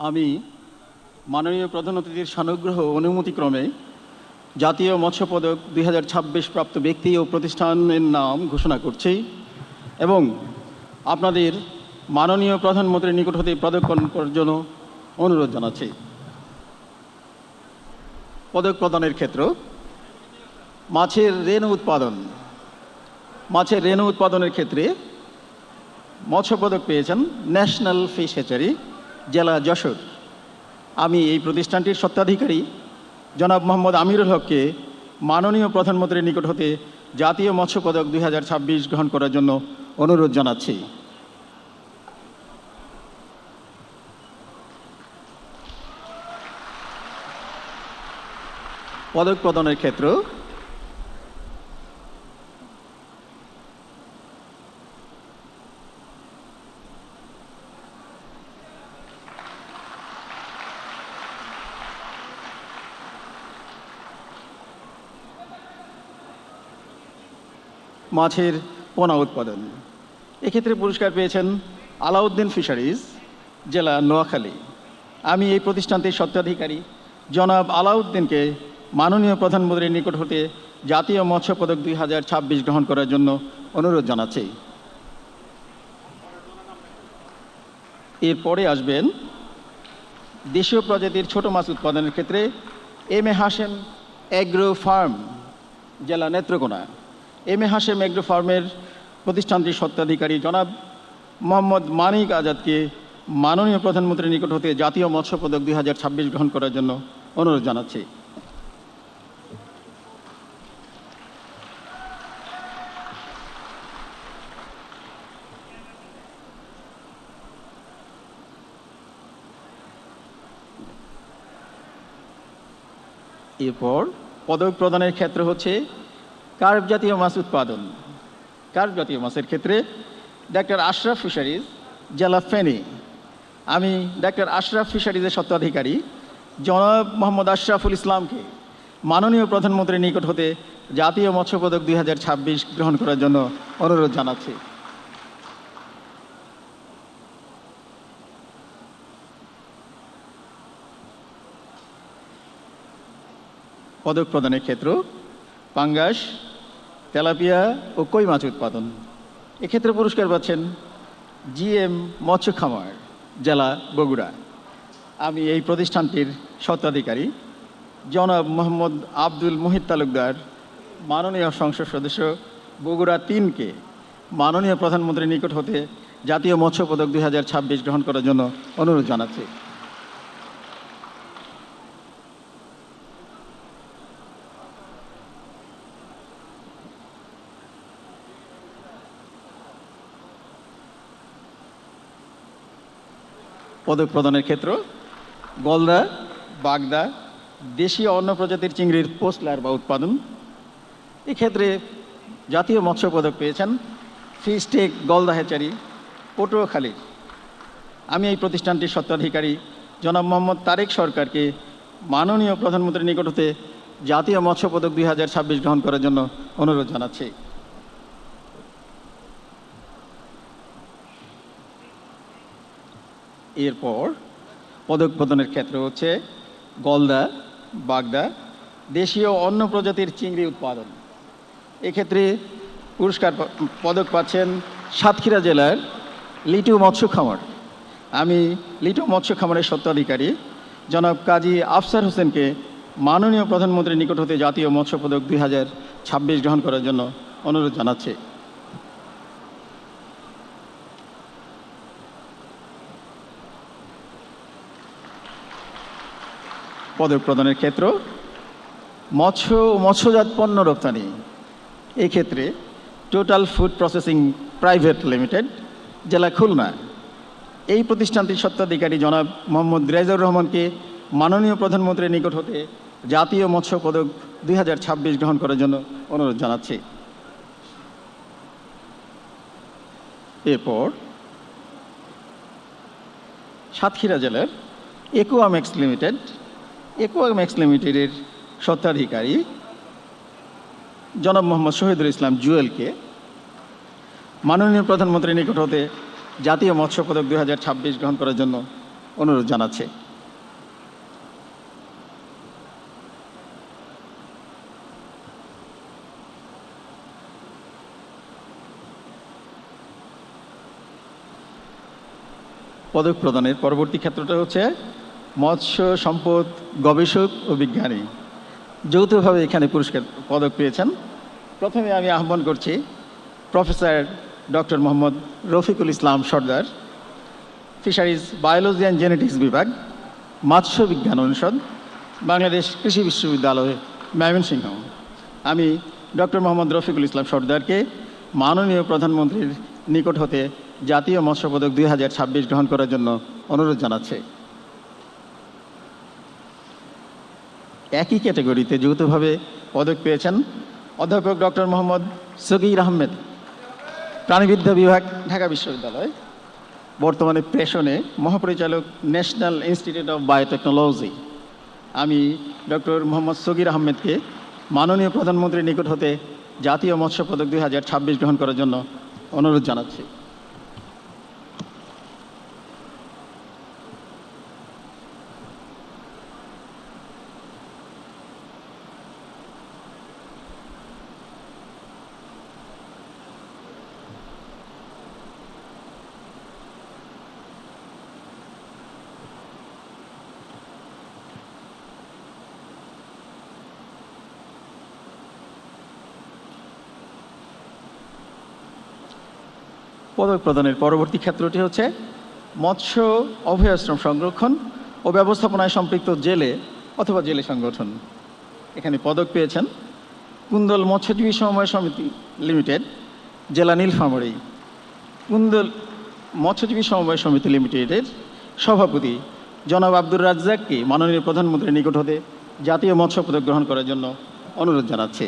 আমি মাননীয় প্রধান অতিথির সানুগ্রহ অনুমতিক্রমে জাতীয় মৎস্য পদক 2026 প্রাপ্ত ব্যক্তি ও প্রতিষ্ঠানের নাম ঘোষণা করছি এবং আপনাদের মাননীয় প্রধানমন্ত্রীর নিকট হতে পদক গ্রহণ করার জন্য অনুরোধ জানাচ্ছি। পদক প্রদানের ক্ষেত্র মাছের রেণু উৎপাদনের ক্ষেত্রে মৎস্য পদক পেয়েছেন ন্যাশনাল ফিশ হ্যাচারি, জেলা যশোর। আমি এই প্রতিষ্ঠানটির স্বত্বাধিকারী জনাব মোহাম্মদ আমিরুল হককে মাননীয় প্রধানমন্ত্রীর নিকট হতে জাতীয় মৎস্য পদক 2026 গ্রহণ করার জন্য অনুরোধ জানাচ্ছি। পদক প্রদানের ক্ষেত্র মাছের পোনা উৎপাদন, এক্ষেত্রে পুরস্কার পেয়েছেন আলাউদ্দিন ফিশারিজ, জেলা নোয়াখালী। আমি এই প্রতিষ্ঠানটির স্বত্বাধিকারী জনাব আলাউদ্দিনকে মাননীয় প্রধানমন্ত্রীর নিকট হতে জাতীয় মৎস্য পদক 2026 গ্রহণ করার জন্য অনুরোধ জানাচ্ছি। এরপরে আসবেন দেশীয় প্রজাতির ছোট মাছ উৎপাদনের ক্ষেত্রে M A Hashem agro farm, জেলা Netrokona. M A Hashem agro ফার্মের প্রতিষ্ঠানটির স্বত্বাধিকারী জনাব মোহাম্মদ মানিক আজাদকে মাননীয় প্রধানমন্ত্রীর নিকট হতে জাতীয় মৎস্য পদক 2026 গ্রহণ করার জন্য অনুরোধ জানাচ্ছি। এরপর পদক প্রদানের ক্ষেত্র হচ্ছে কার্প জাতীয় মাছ উৎপাদন। কার্প জাতীয় মাছের ক্ষেত্রে ডাক্তার আশরাফ ফিশারিজ, জেলা ফেনী। আমি ডাক্তার আশরাফ ফিশারিজের স্বত্বাধিকারী জনাব মোহাম্মদ আশরাফুল ইসলামকে মাননীয় প্রধানমন্ত্রীর নিকট হতে জাতীয় মৎস্য পদক 2026 গ্রহণ করার জন্য অনুরোধ জানাচ্ছি। পদক প্রদানের ক্ষেত্র পাঙ্গাস, তেলাপিয়া ও কই মাছ উৎপাদন, এক্ষেত্রে পুরস্কার পাচ্ছেন জিএম মৎস্য খামার, জেলা বগুড়া। আমি এই প্রতিষ্ঠানটির স্বত্বাধিকারী জনাব মোহাম্মদ আব্দুল মুহিত তালুকদার, মাননীয় সংসদ সদস্য বগুড়া 3কে মাননীয় প্রধানমন্ত্রীর নিকট হতে জাতীয় মৎস্য পদক 2026 গ্রহণ করার জন্য অনুরোধ জানাচ্ছি। পদক প্রদানের ক্ষেত্র গলদা, বাগদা, দেশীয় অন্য প্রজাতির চিংড়ির পোস্ট লার্ভা উৎপাদন, এক্ষেত্রে জাতীয় মৎস্য পদক পেয়েছেন ফিশটেক গলদা হ্যাচারি, পটুয়াখালী। আমি এই প্রতিষ্ঠানটির স্বত্বাধিকারী জনাব মোহাম্মদ তারেক সরকারকে মাননীয় প্রধানমন্ত্রীর নিকট হতে জাতীয় মৎস্য পদক 2026 গ্রহণ করার জন্য অনুরোধ জানাচ্ছি। এরপর পদক প্রদানের ক্ষেত্র হচ্ছে গলদা, বাগদা, দেশীয় অন্য প্রজাতির চিংড়ি উৎপাদন, এক্ষেত্রে পদক পাচ্ছেন সাতক্ষীরা জেলার লিটু মৎস্য খামার। আমি লিটু মৎস্য খামারের স্বত্বাধিকারী জনাব কাজী আফসার হোসেনকে মাননীয় প্রধানমন্ত্রীর নিকট হতে জাতীয় মৎস্য পদক 2026 গ্রহণ করার জন্য অনুরোধ জানাচ্ছি। পদক প্রদানের ক্ষেত্র মৎস্যজাত পণ্য রপ্তানি, এক্ষেত্রে total food processing private limited, জেলা খুলনা। এই প্রতিষ্ঠানটির স্বত্বাধিকারী জনাব মোহাম্মদ রেজাউর রহমানকে মাননীয় প্রধানমন্ত্রীর নিকট হতে জাতীয় মৎস্য পদক 2026 গ্রহণ করার জন্য অনুরোধ জানাচ্ছি। এরপর সাতক্ষীরা জেলার একুয়ামেক্স লিমিটেডের স্বত্বাধিকারী জনাব মোহাম্মদ শহীদুল ইসলাম জুয়েলকে মাননীয় প্রধানমন্ত্রীর নিকট হতে জাতীয় মৎস্য পদক 2026 গ্রহণ করার জন্য অনুরোধ জানাচ্ছি। পদক প্রদানের পরবর্তী ক্ষেত্রটা হচ্ছে মৎস্য সম্পদ গবেষক ও বিজ্ঞানী। যৌথভাবে এখানে পুরস্কার পদক পেয়েছেন। প্রথমে আমি আহ্বান করছি professor doctor Mohammad Rafiqul Islam Sardar, fisheries biology and genetics বিভাগ, মৎস্য বিজ্ঞান অনুষদ, বাংলাদেশ কৃষি বিশ্ববিদ্যালয়, ময়মনসিংহ। আমি ডক্টর মোহাম্মদ রফিকুল ইসলাম সর্দারকে মাননীয় প্রধানমন্ত্রীর নিকট হতে জাতীয় মৎস্য পদক 2026 গ্রহণ করার জন্য অনুরোধ জানাচ্ছি। একই ক্যাটাগরিতে যৌথভাবে পদক পেয়েছেন অধ্যাপক ডক্টর মোহাম্মদ সগীর আহমেদ, প্রাণিবিদ্যা বিভাগ, ঢাকা বিশ্ববিদ্যালয়, বর্তমানে প্রেষণে মহাপরিচালক, ন্যাশনাল ইনস্টিটিউট অফ বায়োটেকনোলজি। আমি ডক্টর মোহাম্মদ সগীর আহমেদকে মাননীয় প্রধানমন্ত্রীর নিকট হতে জাতীয় মৎস্য পদক 2026 গ্রহণ করার জন্য অনুরোধ জানাচ্ছি। পদক প্রদানের পরবর্তী ক্ষেত্রটি হচ্ছে মৎস্য অভয়াশ্রম সংরক্ষণ ও ব্যবস্থাপনায় সম্পৃক্ত জেলে অথবা জেলে সংগঠন। এখানে পদক পেয়েছেন কুন্দল মৎস্যজীবী সমবায় সমিতি লিমিটেড, জেলা নীলফামারী। কুন্দল মৎস্যজীবী সমবায় সমিতি লিমিটেডের সভাপতি জনাব আব্দুর রাজ্জাককে মাননীয় প্রধানমন্ত্রীর নিকট হতে জাতীয় মৎস্য পদক গ্রহণ করার জন্য অনুরোধ জানাচ্ছে।